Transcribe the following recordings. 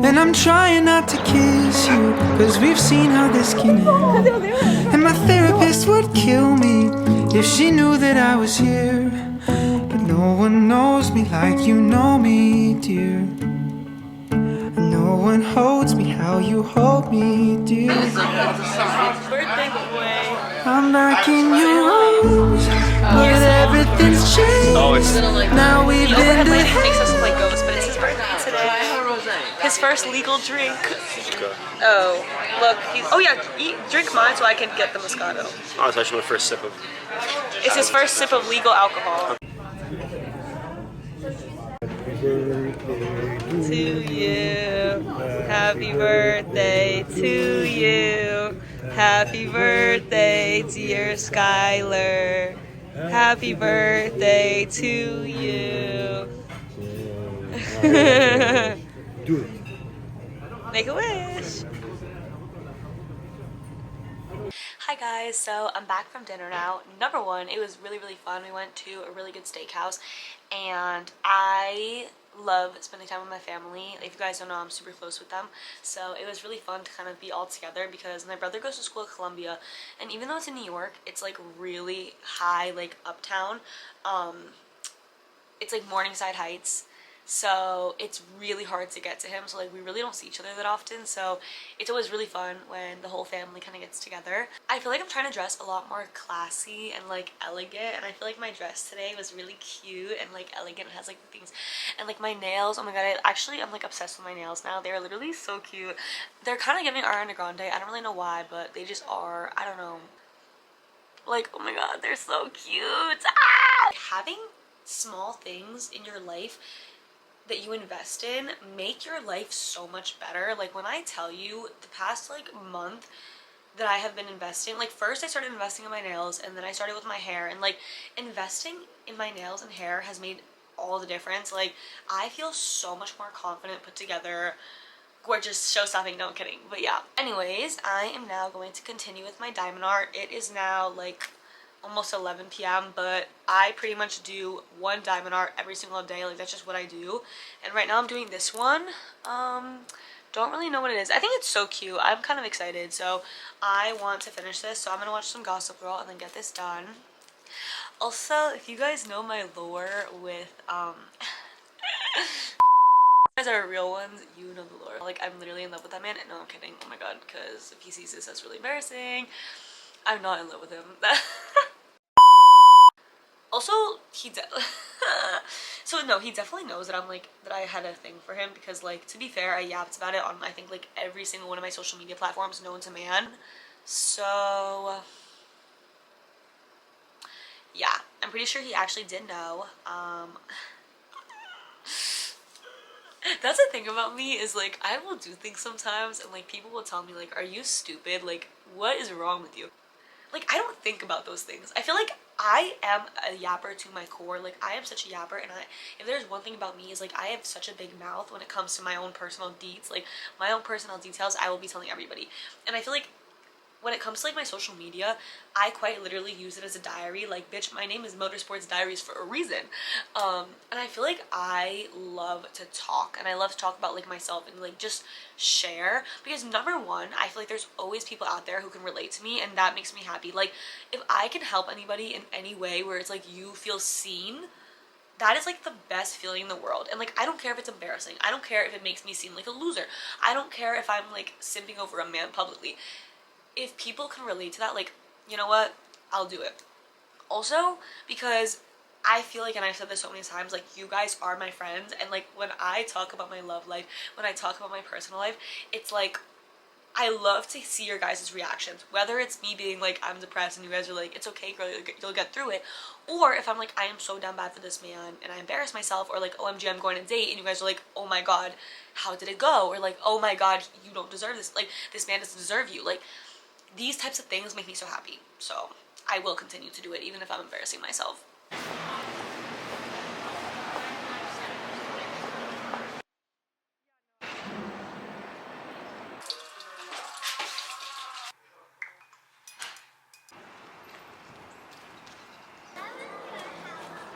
And I'm trying not to kiss you, cause we've seen how this can end. And my therapist would kill me if she knew that I was here. But no one knows me like you know me, dear. No one holds me how you hold me, dear. Birthday boy. I'm back in your arms, but everything's changed. Now we've The been overhead to lighting makes us look like ghosts, but it's his birthday today. His first legal drink. Oh, look. Oh yeah, drink mine so I can get the Moscato. Oh, it's actually my first sip of. It's his first sip of legal alcohol. To you, happy birthday to you, happy birthday dear Skylar, happy birthday to you. Make a wish. Hi guys, so I'm back from dinner now. Number one, it was really fun. We went to a really good steakhouse and I love spending time with my family. If you guys don't know, I'm super close with them, so it was really fun to kind of be all together because my brother goes to school at Columbia, and even though it's in New York, it's like really high, like uptown. It's like Morningside Heights, so it's really hard to get to him, so like we really don't see each other that often, so it's always really fun when the whole family kind of gets together. I feel like I'm trying to dress a lot more classy and like elegant, and I feel like my dress today was really cute and like elegant. It has like things, and like my nails, oh my god, I'm like obsessed with my nails now. They're literally so cute. They're kind of giving Ariana Grande. I don't really know why, but they just are. I don't know, like, oh my god, they're so cute. Having small things in your life that you invest in make your life so much better. Like when I tell you the past like month that I have been investing, like first I started investing in my nails and then I started with my hair, and like investing in my nails and hair has made all the difference. Like I feel so much more confident, put together, gorgeous, show stopping. No, I'm kidding, but yeah. Anyways, I am now going to continue with my diamond art. It is now like almost 11 p.m. but I pretty much do one diamond art every single day. Like that's just what I do, and right now I'm doing this one. Don't really know what it is. I think it's so cute. I'm kind of excited, so I want to finish this, so I'm gonna watch some Gossip Girl and then get this done. Also, if you guys know my lore with guys are real ones, you know the lore. Like I'm literally in love with that man. No, I'm kidding. Oh my god, because if he sees this, that's really embarrassing. I'm not in love with him. Also, so no, he definitely knows that I'm like, that I had a thing for him, because like, to be fair, I yapped about it on I think like every single one of my social media platforms known to man. So yeah, I'm pretty sure he actually did know. That's the thing about me, is like I will do things sometimes and like people will tell me like, are you stupid? Like what is wrong with you? Like I don't think about those things. I feel like I am a yapper to my core. Like I am such a yapper, and if there's one thing about me is like I have such a big mouth when it comes to my own personal deeds, like my own personal details. I will be telling everybody, and I feel like when it comes to like my social media, I quite literally use it as a diary. Like bitch, my name is Motorsports Diaries for a reason. And I feel like I love to talk, and I love to talk about like myself and like just share, because number one, I feel like there's always people out there who can relate to me, and that makes me happy. Like if I can help anybody in any way where it's like you feel seen, that is like the best feeling in the world. And like I don't care if it's embarrassing, I don't care if it makes me seem like a loser, I don't care if I'm like simping over a man publicly. If people can relate to that, like, you know what, I'll do it. Also, because I feel like, and I've said this so many times, like you guys are my friends, and like when I talk about my love life, when I talk about my personal life, it's like I love to see your guys' reactions, whether it's me being like, I'm depressed, and you guys are like, it's okay girl, you'll get through it, or if I'm like, I am so down bad for this man and I embarrass myself, or like, OMG, I'm going on a date, and you guys are like, oh my god, how did it go? Or like, oh my god, you don't deserve this, like this man doesn't deserve you. Like these types of things make me so happy, so I will continue to do it even if I'm embarrassing myself.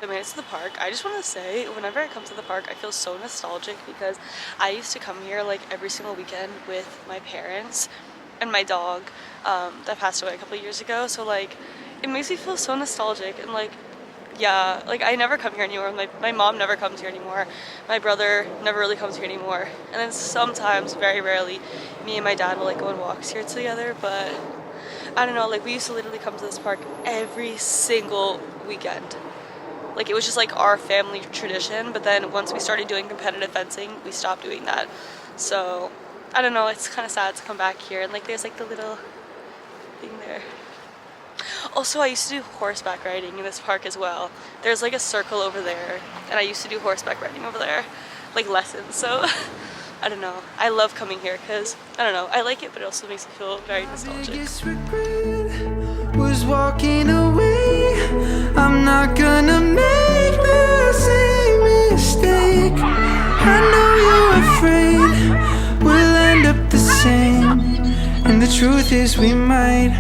I made it to the park. I just want to say, whenever I come to the park, I feel so nostalgic because I used to come here like every single weekend with my parents and my dog that passed away a couple years ago. So like, it makes me feel so nostalgic and like, yeah, like I never come here anymore. My mom never comes here anymore. My brother never really comes here anymore. And then sometimes, very rarely, me and my dad will like go on walks here together. But I don't know, like we used to literally come to this park every single weekend. Like it was just like our family tradition, but then once we started doing competitive fencing, we stopped doing that. So I don't know, it's kind of sad to come back here and like there's like the little thing there. Also, I used to do horseback riding in this park as well. There's like a circle over there and I used to do horseback riding over there, like lessons. So I don't know, I love coming here because I don't know, I like it, but it also makes me feel very nostalgic. Biggest regret was walking away. I'm not gonna make the same mistake. I know you're afraid we'll end up the same, and the truth is we might.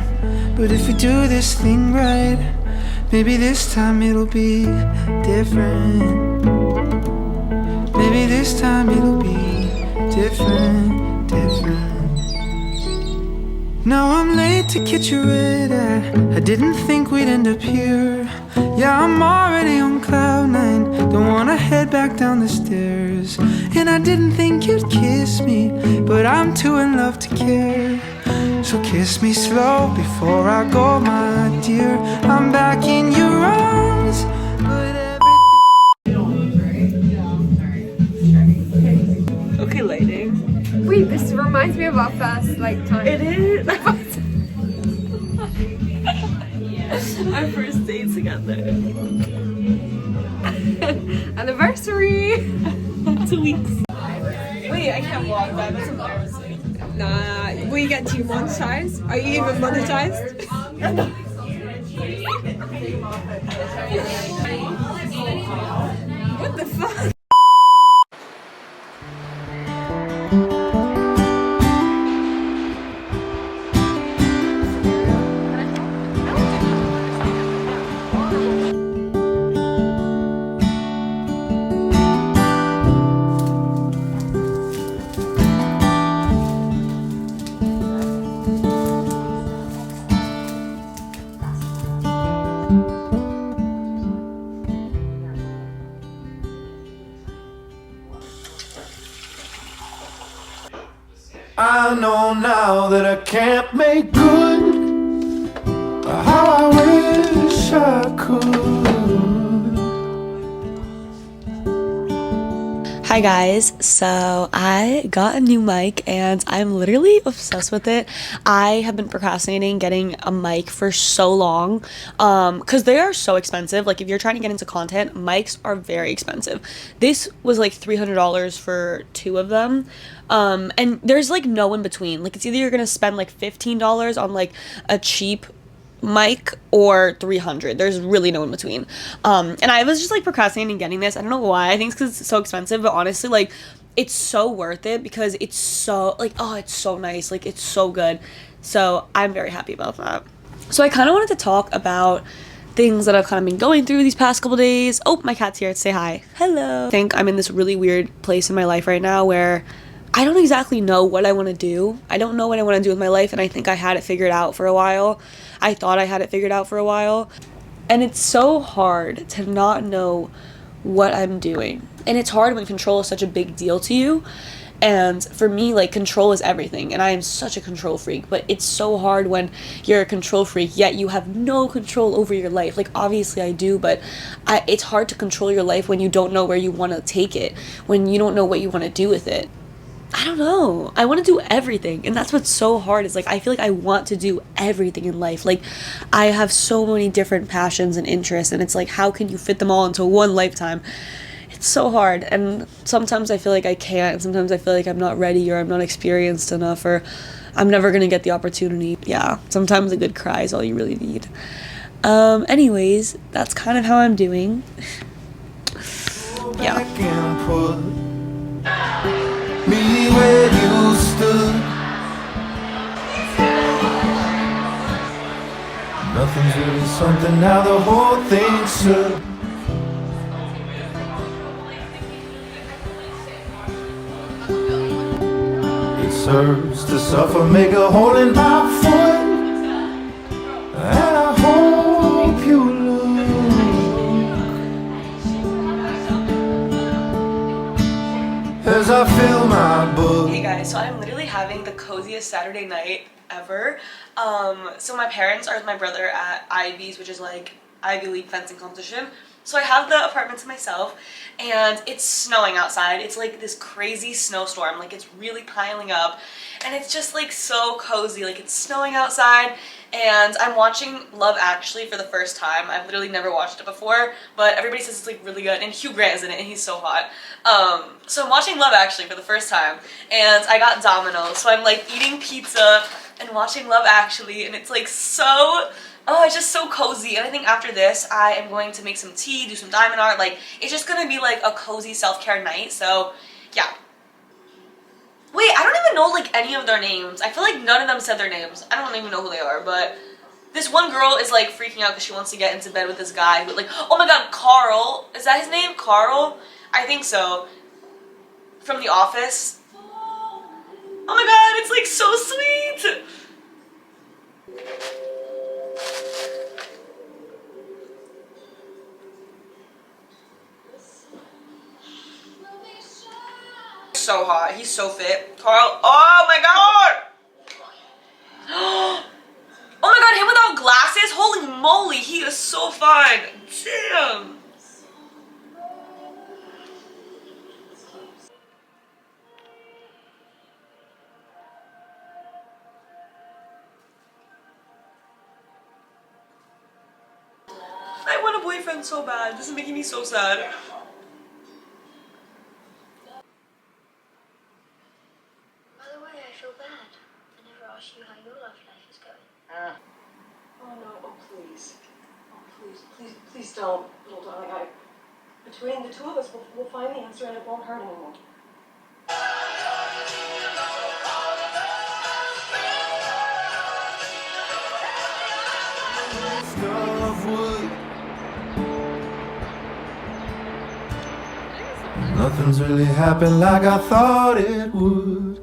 But if we do this thing right, maybe this time it'll be different. Maybe this time it'll be different, different. Now I'm late to catch your red eye. I didn't think we'd end up here. Yeah, I'm already on cloud nine. Don't wanna head back down the stairs. And I didn't think you'd kiss me, but I'm too in love to care. So kiss me slow before I go, my dear. I'm back in your arms, but Okay, lighting. Wait, this reminds me of our first like time. It is. Our first date together. Anniversary! 2 weeks. Wait, I can't walk that. That's embarrassing. Nah, we get too monetized. Are you even monetized? What the fuck? I know now that I can't make good how I wish I could. Hi guys, so I got a new mic and I'm literally obsessed with it. I have been procrastinating getting a mic for so long because they are so expensive. Like if you're trying to get into content, mics are very expensive. This was like $300 for 2 of them. And there's like no in between. Like it's either you're gonna spend like $15 on like a cheap mic or 300. There's really no in between. And I was just like procrastinating getting this. I don't know why. I think it's because it's so expensive, but honestly, like it's so worth it because it's so like, oh, it's so nice. Like it's so good. So I'm very happy about that. So I kind of wanted to talk about things that I've kind of been going through these past couple days. Oh, my cat's here to say hi. Hello. I think I'm in this really weird place in my life right now where I don't exactly know what I want to do. I don't know what I want to do with my life, and I think I had it figured out for a while. I thought I had it figured out for a while. And it's so hard to not know what I'm doing. And it's hard when control is such a big deal to you. And for me, like, control is everything. And I am such a control freak. But it's so hard when you're a control freak, yet you have no control over your life. Like, obviously I do, but it's hard to control your life when you don't know where you want to take it. When you don't know what you want to do with it. I don't know. I want to do everything. And that's what's so hard is like, I feel like I want to do everything in life. Like, I have so many different passions and interests. And it's like, how can you fit them all into one lifetime? It's so hard. And sometimes I feel like I can't. And sometimes I feel like I'm not ready or I'm not experienced enough or I'm never going to get the opportunity. Yeah. Sometimes a good cry is all you really need. Anyways, that's kind of how I'm doing. Yeah. Me where you stood. Nothing's really something now, the whole thing should. It serves to suffer, make a hole in my foot. And I hope you look as I fill my book. Hey guys, so I'm literally having the coziest Saturday night ever. So my parents are with my brother at Ivy's, which is like Ivy League fencing competition. So I have the apartment to myself, and it's snowing outside. It's like this crazy snowstorm, like it's really piling up, and it's just like so cozy. Like it's snowing outside, and I'm watching Love Actually for the first time. I've literally never watched it before, but everybody says it's like really good, and Hugh Grant is in it, and he's so hot. So I'm watching Love Actually for the first time, and I got Domino's, so I'm like eating pizza and watching Love Actually, and it's like so, oh, it's just so cozy. And I think after this, I am going to make some tea, do some diamond art. Like, it's just gonna be like a cozy self-care night, so yeah. Wait, I don't even know like any of their names. I feel like none of them said their names. I don't even know who they are, but this one girl is like freaking out because she wants to get into bed with this guy who, like, oh my god, Carl. Is that his name? Carl? I think so. From The Office. Oh my god, it's like so sweet! So hot. He's so fit. Carl. Oh my god! Oh my god, him without glasses? Holy moly, he is so fine. Damn. I want a boyfriend so bad. This is making me so sad. By the way, I feel bad. I never asked you how your love life is going. Oh no, oh please. Oh please don't, little darling. Between the two of us, we'll find the answer and it won't hurt anymore. Of wood. Nothing's really happened like I thought it would.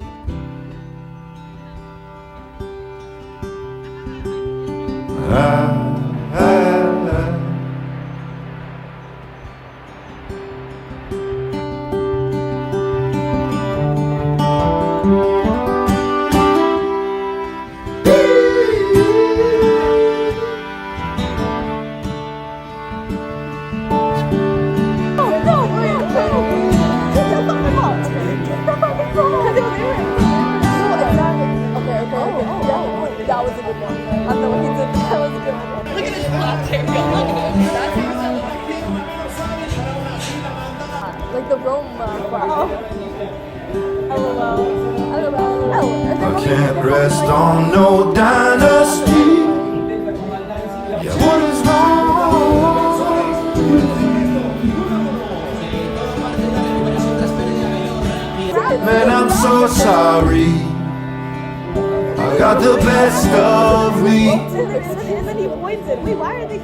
That was a good one. I don't know what he did, but that was a good one. Look at his black haircut. Look at him. That's like the Rome wow. LOL. I can't rest on no dynasty. Yeah, what is wrong with you? Man, I'm so sorry. I got the best of me. And then he pointed. Wait, why are they?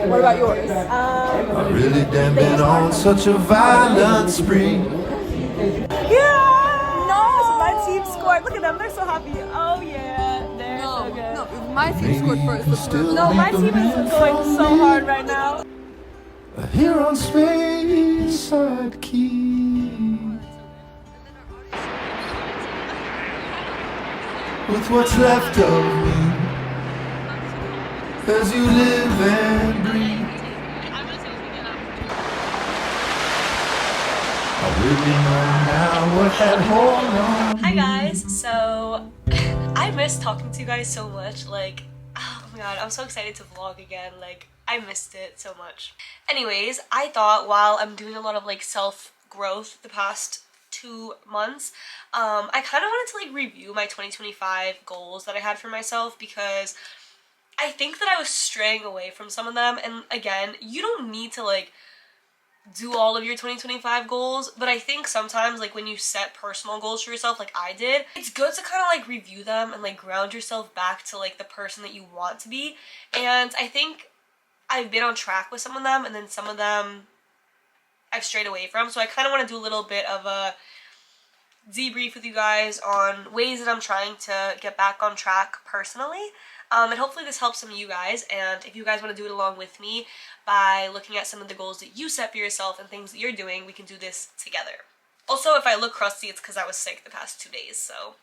What about yours? I really damn been on such a violent spree. Yeah! No! My team scored. Look at them. They're so happy. Oh, yeah. They're so good. No, my team scored first. No, my team is going so hard right now. Here on Speyside Key. With what's left of me, as you live and breathe. I really know now what had hold on. Hi guys, so I miss talking to you guys so much. Like, oh my god, I'm so excited to vlog again. Like, I missed it so much. Anyways, I thought while I'm doing a lot of like self-growth the past 2 months, I kind of wanted to like review my 2025 goals that I had for myself, because I think that I was straying away from some of them. And again, you don't need to like do all of your 2025 goals, but I think sometimes like when you set personal goals for yourself like I did, it's good to kind of like review them and like ground yourself back to like the person that you want to be. And I think I've been on track with some of them, and then some of them I've strayed away from. So I kind of want to do a little bit of a debrief with you guys on ways that I'm trying to get back on track personally. And hopefully this helps some of you guys, and if you guys want to do it along with me by looking at some of the goals that you set for yourself and things that you're doing, we can do this together. Also, if I look crusty, it's because I was sick the past 2 days, so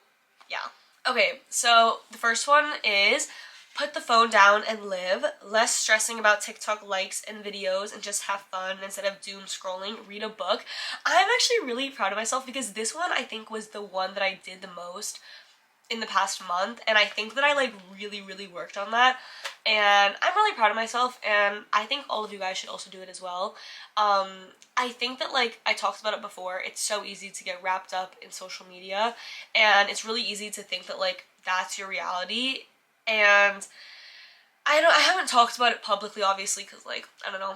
yeah. Okay, so the first one is put the phone down and live. Less stressing about TikTok likes and videos and just have fun instead of doom scrolling. Read a book. I'm actually really proud of myself because this one I think was the one that I did the most in the past month, and I think that I like really worked on that, and I'm really proud of myself, and I think all of you guys should also do it as well. I think that, like I talked about it before, it's so easy to get wrapped up in social media, and it's really easy to think that like that's your reality, and I haven't talked about it publicly obviously because like I don't know,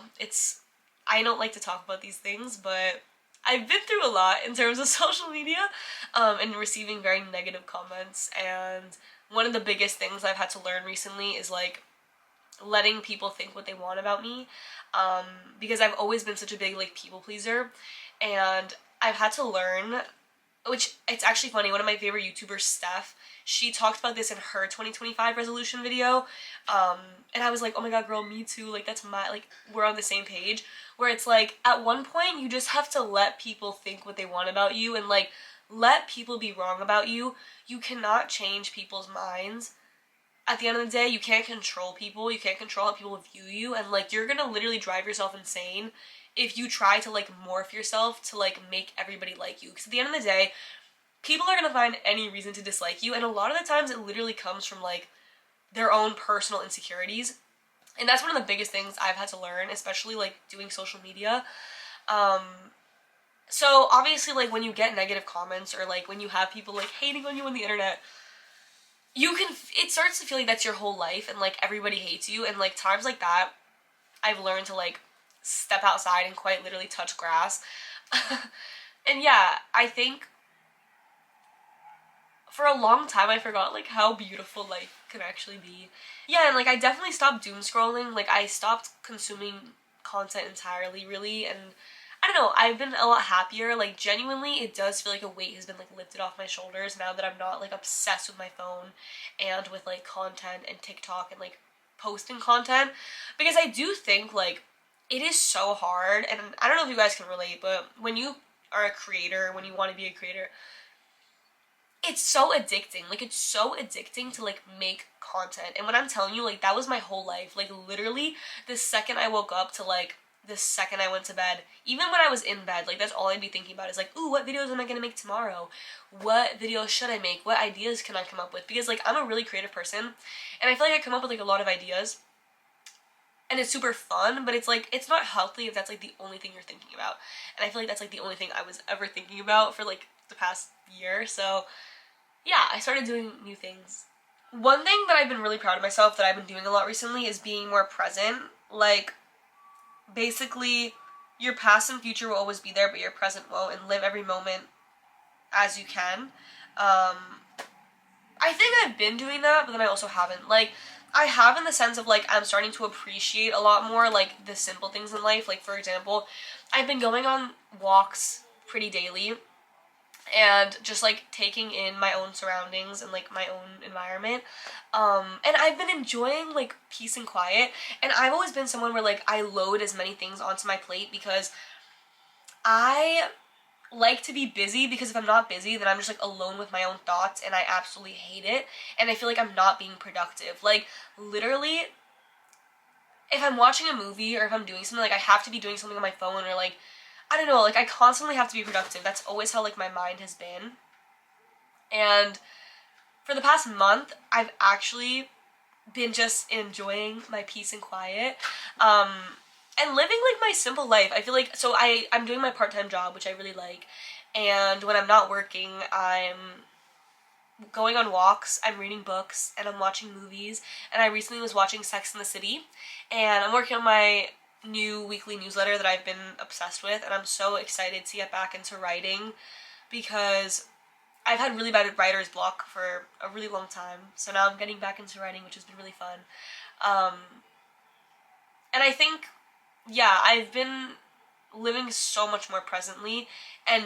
I don't like to talk about these things, but I've been through a lot in terms of social media, and receiving very negative comments, and one of the biggest things I've had to learn recently is like letting people think what they want about me, because I've always been such a big like people pleaser, and I've had to learn, which it's actually funny, one of my favorite YouTubers, Steph, she talked about this in her 2025 resolution video, and I was like, oh my god girl, me too, like that's my, like we're on the same page, where it's like at one point you just have to let people think what they want about you and like let people be wrong about you. You cannot change people's minds. At the end of the day, you can't control people, you can't control how people view you, and like you're gonna literally drive yourself insane if you try to like morph yourself to like make everybody like you, because at the end of the day people are gonna find any reason to dislike you, and a lot of the times it literally comes from like their own personal insecurities, and that's one of the biggest things I've had to learn, especially like doing social media. So obviously like when you get negative comments or like when you have people like hating on you on the internet, it starts to feel like that's your whole life and like everybody hates you, and like times like that I've learned to like step outside and quite literally touch grass. And yeah, I think for a long time I forgot like how beautiful life can actually be. Yeah, and like I definitely stopped doom scrolling, like I stopped consuming content entirely really, and I don't know, I've been a lot happier, like genuinely it does feel like a weight has been like lifted off my shoulders now that I'm not like obsessed with my phone and with like content and TikTok and like posting content, because I do think like it is so hard, and I don't know if you guys can relate, but when you are a creator, when you want to be a creator, it's so addicting. Like it's so addicting to like make content, and when I'm telling you, like that was my whole life, like literally the second I woke up to like the second I went to bed, even when I was in bed, like that's all I'd be thinking about is like, ooh, what videos am I gonna make tomorrow? What videos should I make? What ideas can I come up with? Because like I'm a really creative person, and I feel like I come up with like a lot of ideas, and it's super fun, but it's like it's not healthy if that's like the only thing you're thinking about, and I feel like that's like the only thing I was ever thinking about for like the past year. So yeah, I started doing new things. One thing that I've been really proud of myself that I've been doing a lot recently is being more present. Like, basically, your past and future will always be there, but your present won't, and live every moment as you can. I think I've been doing that, but then I also haven't. Like, I have in the sense of, like, I'm starting to appreciate a lot more, like, the simple things in life. Like, for example, I've been going on walks pretty daily, and just like taking in my own surroundings and like my own environment, and I've been enjoying like peace and quiet, and I've always been someone where like I load as many things onto my plate because I like to be busy, because if I'm not busy then I'm just like alone with my own thoughts, and I absolutely hate it, and I feel like I'm not being productive. Like literally if I'm watching a movie or if I'm doing something, like I have to be doing something on my phone, or like I don't know, like I constantly have to be productive. That's always how like my mind has been. And for the past month, I've actually been just enjoying my peace and quiet, and living like my simple life. I feel like, so I'm doing my part-time job, which I really like, and when I'm not working, I'm going on walks, I'm reading books, and I'm watching movies, and I recently was watching Sex and the City, and I'm working on my new weekly newsletter that I've been obsessed with, and I'm so excited to get back into writing because I've had really bad writer's block for a really long time, so now I'm getting back into writing, which has been really fun. And I think, yeah, I've been living so much more presently, and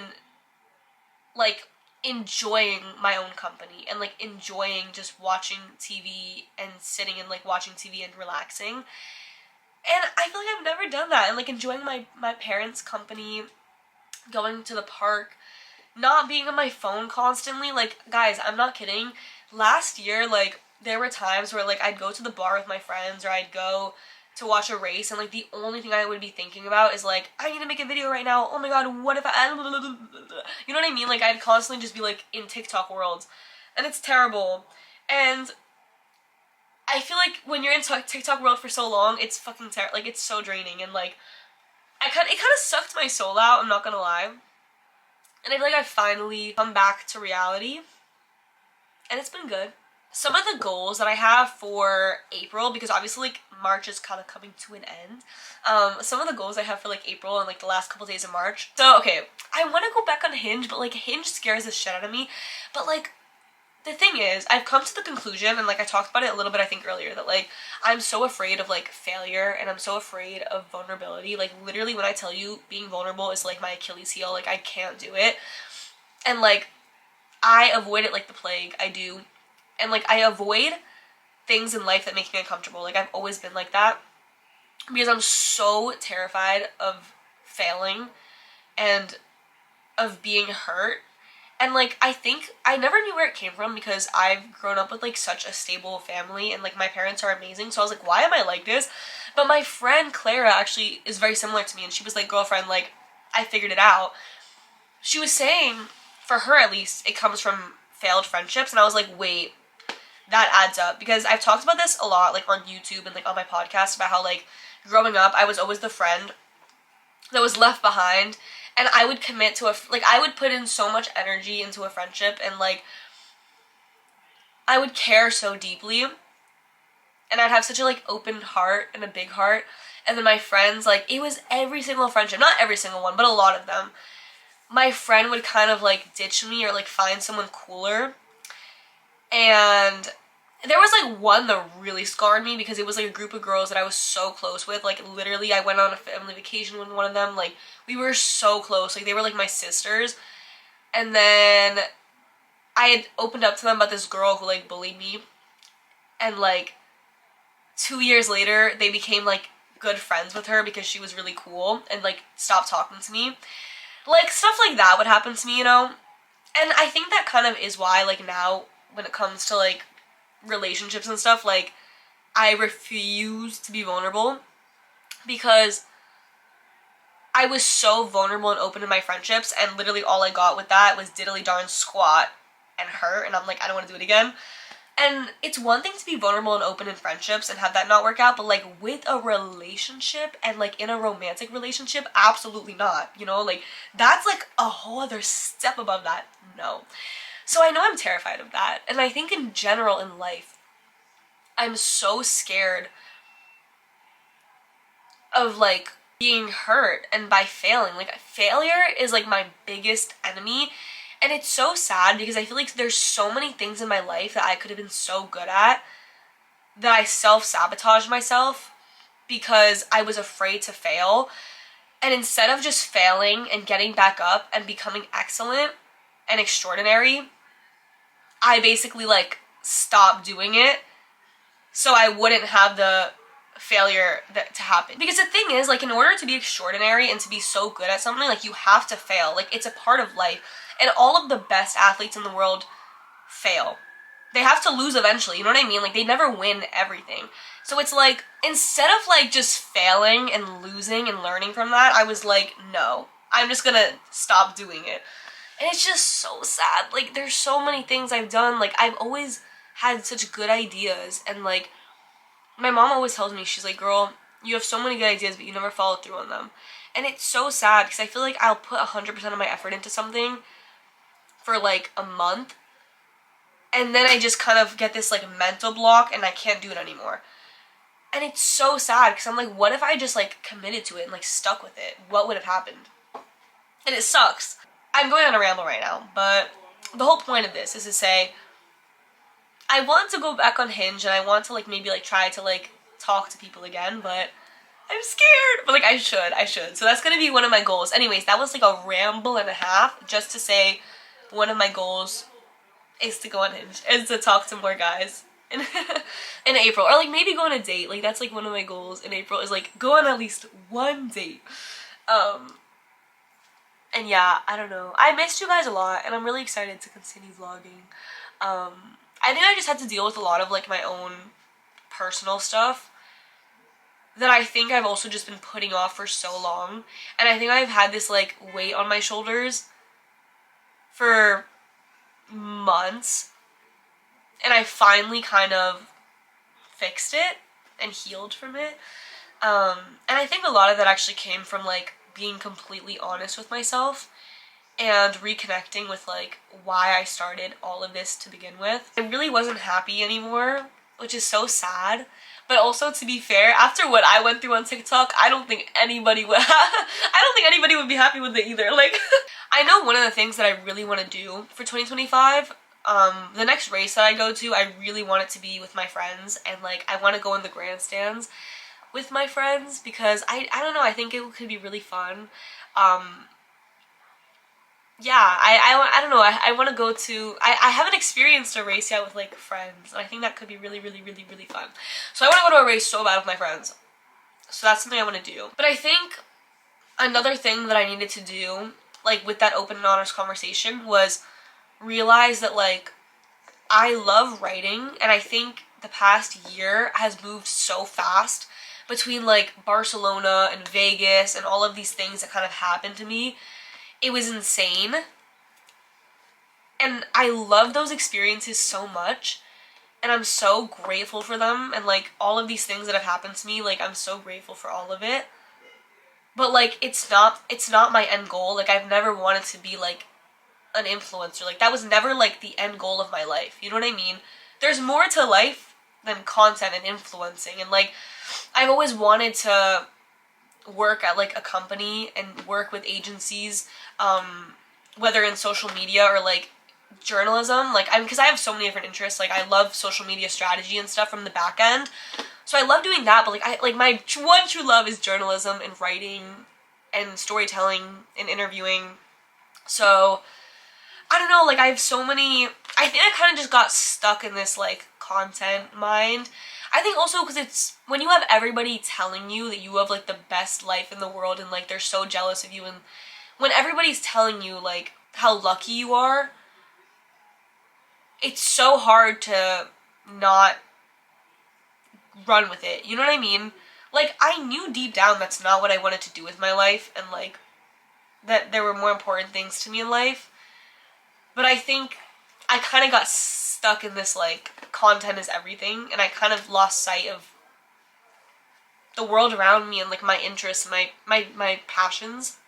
like enjoying my own company and like enjoying just watching TV and sitting and like watching TV and relaxing. And I feel like I've never done that, and like enjoying my parents' company, going to the park, not being on my phone constantly. Like, guys, I'm not kidding. Last year, like, there were times where like I'd go to the bar with my friends, or I'd go to watch a race, and like the only thing I would be thinking about is like, I need to make a video right now. Oh my god, what if I you know what I mean? Like, I'd constantly just be like in TikTok worlds, and it's terrible. And I feel like when you're in TikTok world for so long, it's fucking terrible. Like, it's so draining, and like it kind of sucked my soul out, I'm not gonna lie. And I feel like I've finally come back to reality, and it's been good. Some of the goals that I have for April, because obviously like March is kind of coming to an end. Some of the goals I have for like April and like the last couple days of March. So okay, I want to go back on Hinge, but like Hinge scares the shit out of me. But like, the thing is, I've come to the conclusion, and like I talked about it a little bit I think earlier, that like I'm so afraid of like failure, and I'm so afraid of vulnerability. Like, literally, when I tell you, being vulnerable is like my Achilles heel. Like, I can't do it. And like, I avoid it like the plague. I do. And like, I avoid things in life that make me uncomfortable. Like, I've always been like that, because I'm so terrified of failing and of being hurt. And like, I think I never knew where it came from, because I've grown up with like such a stable family, and like my parents are amazing, so I was like, why am I like this? But my friend Clara actually is very similar to me, and she was like, girlfriend, like, I figured it out. She was saying, for her at least, it comes from failed friendships. And I was like, wait, that adds up, because I've talked about this a lot, like on YouTube and like on my podcast, about how like growing up I was always the friend that was left behind, and I would commit to I would put in so much energy into a friendship, and like I would care so deeply, and I'd have such a like open heart and a big heart. And then my friends, like, it was every single friendship, not every single one, but a lot of them, my friend would kind of like ditch me or like find someone cooler. And there was like one that really scarred me, because it was like a group of girls that I was so close with. Like, literally, I went on a family vacation with one of them. Like, we were so close. Like, they were like my sisters. And then I had opened up to them about this girl who like bullied me, and like 2 years later they became like good friends with her because she was really cool, and like stopped talking to me. Like, stuff like that would happen to me, you know? And I think that kind of is why, like, now when it comes to like relationships and stuff, like, I refuse to be vulnerable, because I was so vulnerable and open in my friendships, and literally all I got with that was diddly darn squat and hurt, and I'm like, I don't want to do it again. And it's one thing to be vulnerable and open in friendships and have that not work out, but like with a relationship, and like in a romantic relationship, absolutely not, you know? Like, that's like a whole other step above that. No. So I know I'm terrified of that, and I think in general in life, I'm so scared of like being hurt and by failing. Like, failure is like my biggest enemy, and it's so sad, because I feel like there's so many things in my life that I could have been so good at, that I self-sabotaged myself because I was afraid to fail. And instead of just failing and getting back up and becoming excellent and extraordinary, I basically like stopped doing it so I wouldn't have the failure to happen. Because the thing is, like, in order to be extraordinary and to be so good at something, like, you have to fail. Like, it's a part of life. And all of the best athletes in the world fail. They have to lose eventually, you know what I mean? Like, they never win everything. So it's like, instead of like just failing and losing and learning from that, I was like, no, I'm just gonna stop doing it. And it's just so sad. Like, there's so many things I've done. Like, I've always had such good ideas, and like, my mom always tells me, she's like, girl, you have so many good ideas, but you never follow through on them. And it's so sad, because I feel like I'll put 100% of my effort into something for like a month, and then I just kind of get this like mental block, and I can't do it anymore. And it's so sad, because I'm like, what if I just like committed to it and like stuck with it? What would have happened? And it sucks. I'm going on a ramble right now, but the whole point of this is to say, I want to go back on Hinge, and I want to like maybe like try to like talk to people again, but I'm scared. But like, I should. So that's gonna be one of my goals. Anyways, that was like a ramble and a half, just to say one of my goals is to go on Hinge, is to talk to more guys in, in April, or like maybe go on a date. Like that's like one of my goals in April, is like go on at least one date. And yeah, I don't know. I missed you guys a lot, and I'm really excited to continue vlogging. I think I just had to deal with a lot of like my own personal stuff that I think I've also just been putting off for so long. And I think I've had this like weight on my shoulders for months, and I finally kind of fixed it and healed from it. And I think a lot of that actually came from like being completely honest with myself and reconnecting with like why I started all of this to begin with. I really wasn't happy anymore, which is so sad. But also, to be fair, after what I went through on TikTok, I don't think anybody would I don't think anybody would be happy with it either. Like, I know one of the things that I really want to do for 2025, the next race that I go to, I really want it to be with my friends, and like I want to go in the grandstands with my friends, because I don't know, I think it could be really fun. Yeah, I don't know, I want to go to, I haven't experienced a race yet with like friends, and I think that could be really, really, really, really fun. So I want to go to a race so bad with my friends. So that's something I want to do. But I think another thing that I needed to do, like with that open and honest conversation, was realize that like I love writing, and I think the past year has moved so fast between like Barcelona and Vegas and all of these things that kind of happened to me. It was insane, and I love those experiences so much, and I'm so grateful for them, and like all of these things that have happened to me, like I'm so grateful for all of it. But like it's not my end goal. Like I've never wanted to be like an influencer. Like that was never like the end goal of my life. You know what I mean? There's more to life than content and influencing, and like I've always wanted to work at like a company and work with agencies, whether in social media or like journalism. Like because I have so many different interests. Like I love social media strategy and stuff from the back end, so I love doing that. But like my one true love is journalism and writing and storytelling and interviewing. So I don't know, like I have so many, I think I kind of just got stuck in this like content mind. I think also because it's when you have everybody telling you that you have like the best life in the world, and like they're so jealous of you, and when everybody's telling you like how lucky you are, it's so hard to not run with it. You know what I mean? Like I knew deep down that's not what I wanted to do with my life, and like that there were more important things to me in life. But I think I kind of got stuck in this like content is everything, and I kind of lost sight of the world around me and like my interests, my passions.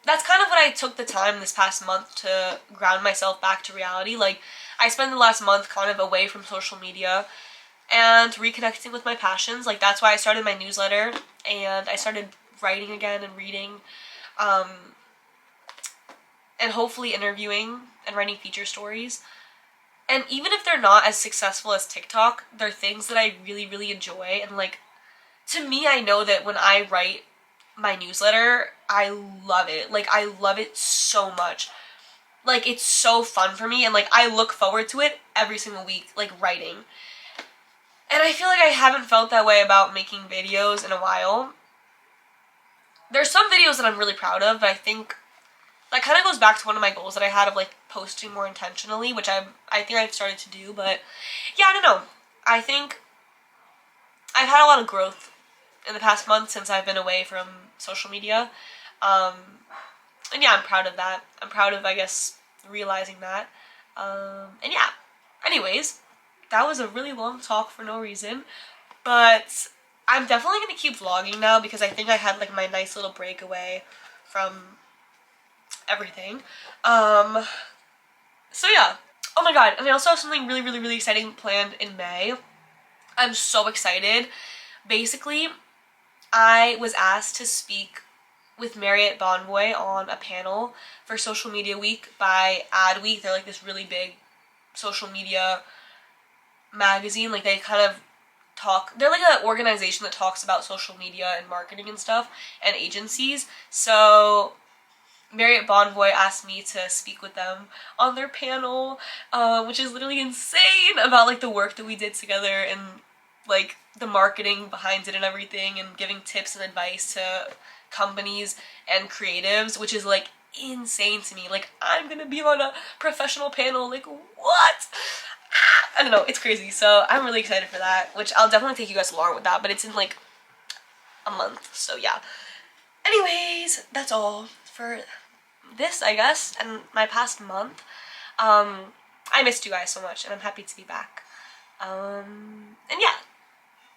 That's kind of what I took the time this past month to ground myself back to reality. Like I spent the last month kind of away from social media and reconnecting with my passions. Like that's why I started my newsletter, and I started writing again and reading, and hopefully interviewing and writing feature stories. And even if they're not as successful as TikTok, they're things that I really, really enjoy. And like, to me, I know that when I write my newsletter, I love it. Like, I love it so much. Like, it's so fun for me, and like, I look forward to it every single week, like writing. And I feel like I haven't felt that way about making videos in a while. There's some videos that I'm really proud of, but I think that kind of goes back to one of my goals that I had of like posting more intentionally, which I think I've started to do. But yeah, I don't know. I think I've had a lot of growth in the past month since I've been away from social media. And yeah, I'm proud of that. I'm proud of, I guess, realizing that. And yeah, anyways, that was a really long talk for no reason. But I'm definitely going to keep vlogging now, because I think I had like my nice little breakaway from everything. So yeah. Oh my god, and I also have something really, really, really exciting planned in May. I'm so excited. Basically, I was asked to speak with Marriott Bonvoy on a panel for Social Media Week by Adweek. They're like this really big social media magazine. Like they kind of talk, they're like an organization that talks about social media and marketing and stuff, and agencies. So Marriott Bonvoy asked me to speak with them on their panel, which is literally insane, about like the work that we did together and like the marketing behind it and everything, and giving tips and advice to companies and creatives, which is like insane to me. Like, I'm gonna be on a professional panel, like what? I don't know, it's crazy. So I'm really excited for that, which I'll definitely take you guys along with that, but it's in like a month, so yeah. Anyways, that's all for this, I guess, and my past month. I missed you guys so much, and I'm happy to be back. And yeah,